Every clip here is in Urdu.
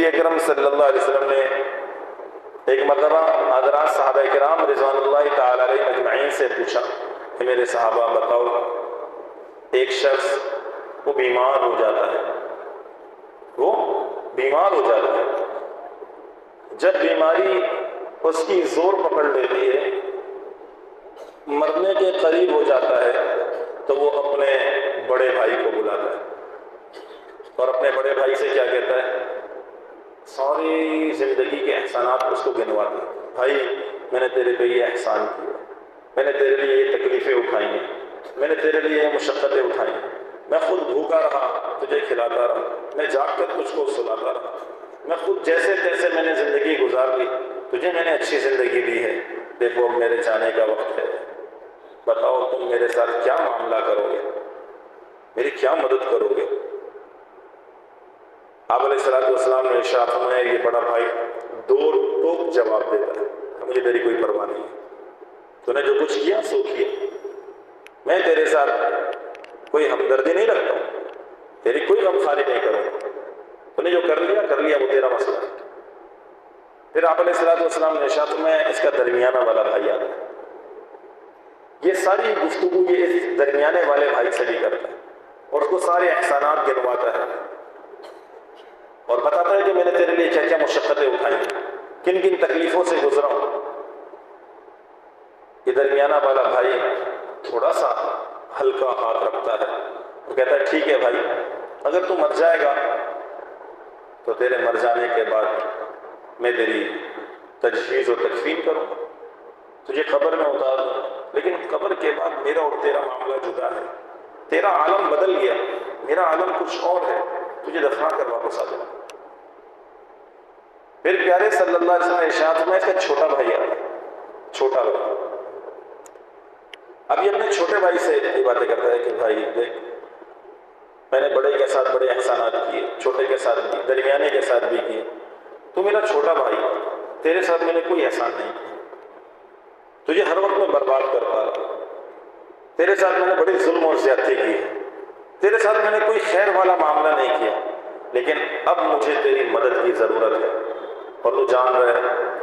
نبی اکرم صلی اللہ علیہ وسلم نے ایک مرتبہ حضرات صحابہ کرام رضوان اللہ تعالی علیہ اجمعین سے پوچھا کہ میرے صحابہ بتاؤ، ایک شخص وہ بیمار ہو جاتا ہے، وہ بیمار ہو جاتا ہے، جب بیماری اس کی زور پکڑ لیتی ہے، مرنے کے قریب ہو جاتا ہے، تو وہ اپنے بڑے بھائی کو بلاتا ہے اور اپنے بڑے بھائی سے کیا کہتا ہے؟ ساری زندگی کے احسانات اس کو گنواتا ہے۔ بھائی میں نے تیرے پہ یہ احسان کیا، میں نے تیرے لیے یہ تکلیفیں اٹھائی ہیں، میں نے تیرے لیے یہ مشقتیں اٹھائی ہیں، میں خود بھوکا رہا تجھے کھلاتا رہا، میں جاگ کر تجھ کو سلاتا رہا، میں خود جیسے تیسے میں نے زندگی گزار لی، تجھے میں نے اچھی زندگی دی ہے، دیکھو میرے جانے کا وقت ہے، بتاؤ تم میرے ساتھ کیا معاملہ کرو گے، میری کیا مدد کرو گے؟ آپ علیہ السلام نے ارشاد فرمایا یہ بڑا بھائی دو ٹوک جواب دیتا ہے، مجھے تیری کوئی پرواہ نہیں ہے، تو نے جو کچھ کیا سو کیا، میں تیرے ساتھ کوئی ہمدردی نہیں رکھتا ہوں، تیری کوئی غمخواری نہیں کروں گا، تو نے جو کر لیا وہ تیرا مسئلہ ہے۔ پھر آپ علیہ السلام نے ارشاد فرمایا اس کا درمیانہ والا بھائی آتا ہے، یہ ساری گفتگو یہ اس درمیانے والے بھائی سے بھی کرتا ہے اور اس کو سارے احسانات گنواتا ہے اور بتاتا ہے کہ میں نے تیرے لیے کیا کیا مشقتیں اٹھائی ہیں، کن کن تکلیفوں سے گزرا ہوں۔ یہ درمیانہ والا بھائی تھوڑا سا ہلکا ہاتھ رکھتا ہے، وہ کہتا ہے ٹھیک ہے بھائی، اگر تو مر جائے گا تو تیرے مر جانے کے بعد میں تیری تجہیز و تکفین کروں گا، تجھے قبر میں اتار دوں، لیکن قبر کے بعد میرا اور تیرا معاملہ جدا ہے، تیرا عالم بدل گیا، میرا عالم کچھ اور ہے، تجھے دفنا کر واپس آ جاؤں۔ پھر پیارے صلی اللہ علیہ وسلم نے ارشاد میں اس کا چھوٹا بھائی آتا ہے، چھوٹا بھائی، اب یہ اپنے چھوٹے بھائی سے یہ باتیں کرتا ہے کہ بھائی دیکھ میں نے بڑے کے ساتھ بڑے احسانات کیے، چھوٹے کے ساتھ بھی، درمیانے کے ساتھ بھی کیے، تو میرا چھوٹا بھائی، تیرے ساتھ میں نے کوئی احسان نہیں کیا، تجھے ہر وقت میں برباد کرتا رہا، تیرے ساتھ میں نے بڑی ظلم اور زیادتی کی ہے، تیرے ساتھ میں نے کوئی خیر والا معاملہ نہیں کیا، لیکن اب مجھے تیری مدد کی ضرورت ہے، اور تو جان رہے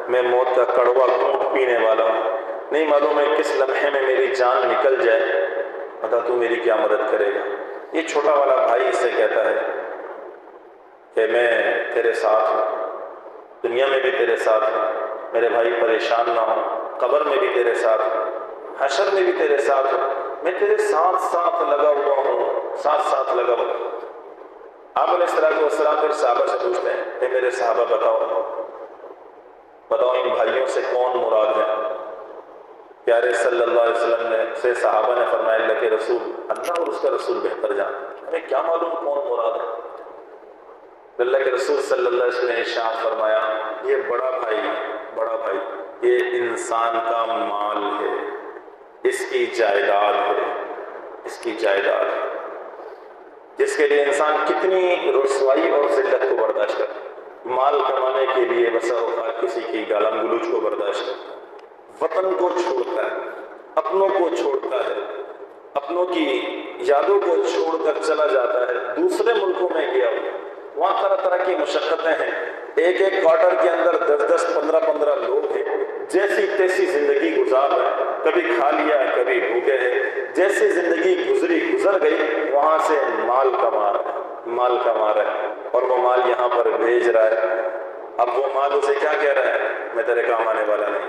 میں موت کا کڑوا گھونٹ پینے والا ہوں، نہیں معلوم ہے کس لمحے میں میری جان نکل جائے، بتا تو میری کیا مدد کرے گا؟ یہ چھوٹا والا بھائی اس سے کہتا ہے کہ میں تیرے ساتھ ہوں، دنیا میں بھی تیرے ساتھ ہوں، میرے بھائی پریشان نہ ہوں، قبر میں بھی تیرے ساتھ ہوں، حشر میں بھی تیرے ساتھ ہوں، میں تیرے ساتھ ساتھ لگا ہوا ہوں، ساتھ ساتھ لگا ہوا ہوں۔ آپ علیہ السلام پھر صحابہ سے پوچھتے ہیں کہ میرے صحابہ بتاؤ ان بھائیوں سے کون مراد ہے؟ پیارے صلی اللہ علیہ وسلم نے سے صحابہ نے فرمایا اللہ کے رسول، اللہ اور اس کا رسول بہتر جانتے، ہمیں کیا معلوم کون مراد ہے؟ اللہ کے رسول صلی اللہ علیہ وسلم نے ارشاد فرمایا یہ بڑا بھائی یہ انسان کا مال ہے، اس کی جائیداد ہے، اس کی جائیداد ہے، جس کے لیے انسان کتنی رسوائی اور ذلت کو برداشت کرتا ہے، مال کمانے کے لیے بسا اوقات کسی کی گالم گلوچ کو برداشت کرتا ہے، وطن کو چھوڑتا ہے، اپنوں کو چھوڑتا ہے، اپنوں کی یادوں کو چھوڑ کر چلا جاتا ہے، دوسرے ملکوں میں گیا ہوا، وہاں طرح طرح کی مشقتیں ہیں، ایک کوارٹر کے اندر 10 15 لوگ ہیں، جیسی تیسی زندگی گزار رہے ہیں، کبھی کھا لیا کبھی بھوکے ہیں، جیسی زندگی گزر گئی وہاں سے مال کما رہا ہے اور وہ مال یہاں پر بھیج رہا ہے، اب وہ مال اسے کیا کہہ رہا ہے؟ میں تیرے کام آنے والا نہیں۔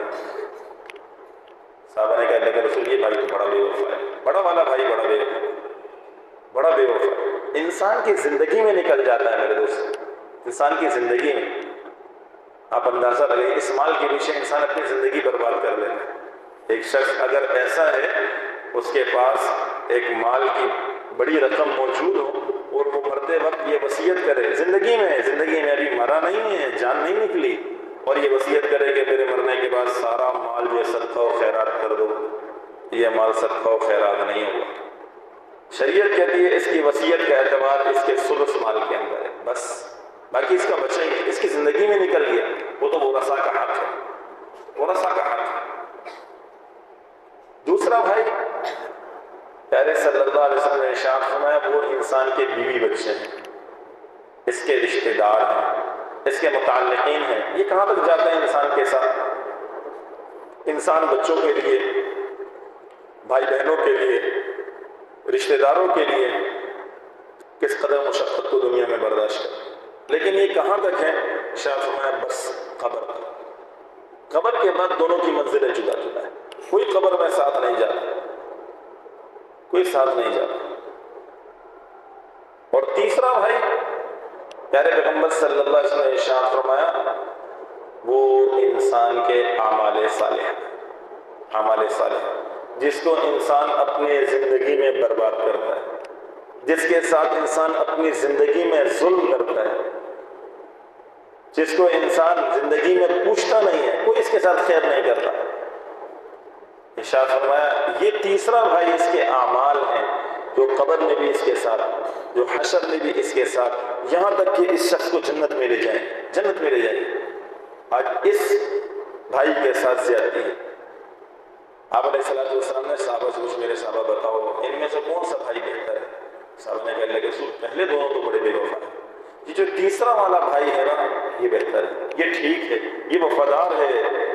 صحابہ نے کہا اللہ کے رسول یہ بھائی تو بڑا بے وفا ہے، بڑا والا بھائی بڑا بے وفا انسان کی زندگی میں نکل جاتا ہے میرے دوست، انسان کی زندگی میں آپ اندازہ لگائیں اس مال کے پیچھے انسان اپنی زندگی برباد کر لیتا ہے۔ ایک شخص اگر ایسا ہے اس کے پاس ایک مال کی بڑی رقم موجود ہو اور وہ مرتے وقت یہ وصیت کرے زندگی میں ابھی مرا نہیں ہے، جان نہیں نکلی، اور یہ وصیت کرے کہ میرے مرنے کے بعد سارا مال جو صدقہ و خیرات کر دو، یہ مال صدقہ و خیرات نہیں ہوگا۔ شریعت کہتی ہے اس کی وصیت کا اعتبار اس کے ثلث مال کے اندر ہے، بس باقی اس کا بچہ ہی اس کی زندگی میں نکل گیا، وہ تو ورثہ کا حق ہے، ورثہ کا حق ہے۔ دوسرا بھائی پیارے صلی اللہ علیہ وسلم نے ارشاد فرمایا وہ انسان کے بیوی بچے ہیں، اس کے رشتہ دار ہیں، اس کے متعلقین ہیں، یہ کہاں تک جاتے ہیں انسان کے ساتھ؟ انسان بچوں کے لیے، بھائی بہنوں کے لیے، رشتہ داروں کے لیے کس قدر مشقت کو دنیا میں برداشت کرے، لیکن یہ کہاں تک ہے؟ شاہ فرمایا بس قبر تک۔ قبر کے بعد دونوں کی منزلیں جدا جدا ہے، کوئی قبر میں ساتھ نہیں جاتا، کوئی ساتھ نہیں جاتا۔ اور تیسرا بھائی پیارے پیغمبر صلی اللہ علیہ وسلم نے ارشاد فرمایا وہ انسان کے اعمال صالح، اعمال صالح جس کو انسان اپنے زندگی میں برباد کرتا ہے، جس کے ساتھ انسان اپنی زندگی میں ظلم کرتا ہے، جس کو انسان زندگی میں پوچھتا نہیں ہے، کوئی اس کے ساتھ خیر نہیں کرتا۔ ارشاد فرمایا یہ تیسرا بھائی اس کے اعمال ہیں جو قبر میں بھی اس کے ساتھ، جو حشر میں بھی اس کے ساتھ، یہاں تک کہ اس شخص کو جنت میں لے جائیں، جنت میں لے جائیں۔ آج اس بھائی کے ساتھ زیادتی ہے۔ آپ علیہ الصلوۃ والسلام نے صحابہ سے پوچھا، میرے صحابہ بتاؤ ان میں سے کون سا بھائی بہتر ہے؟ صحابہ نے کہا اللہ کے رسول پہلے دونوں تو بڑے بے وفا ہیں، یہ جو تیسرا والا بھائی ہے نا یہ بہتر ہے، یہ ٹھیک ہے، یہ وفادار ہے،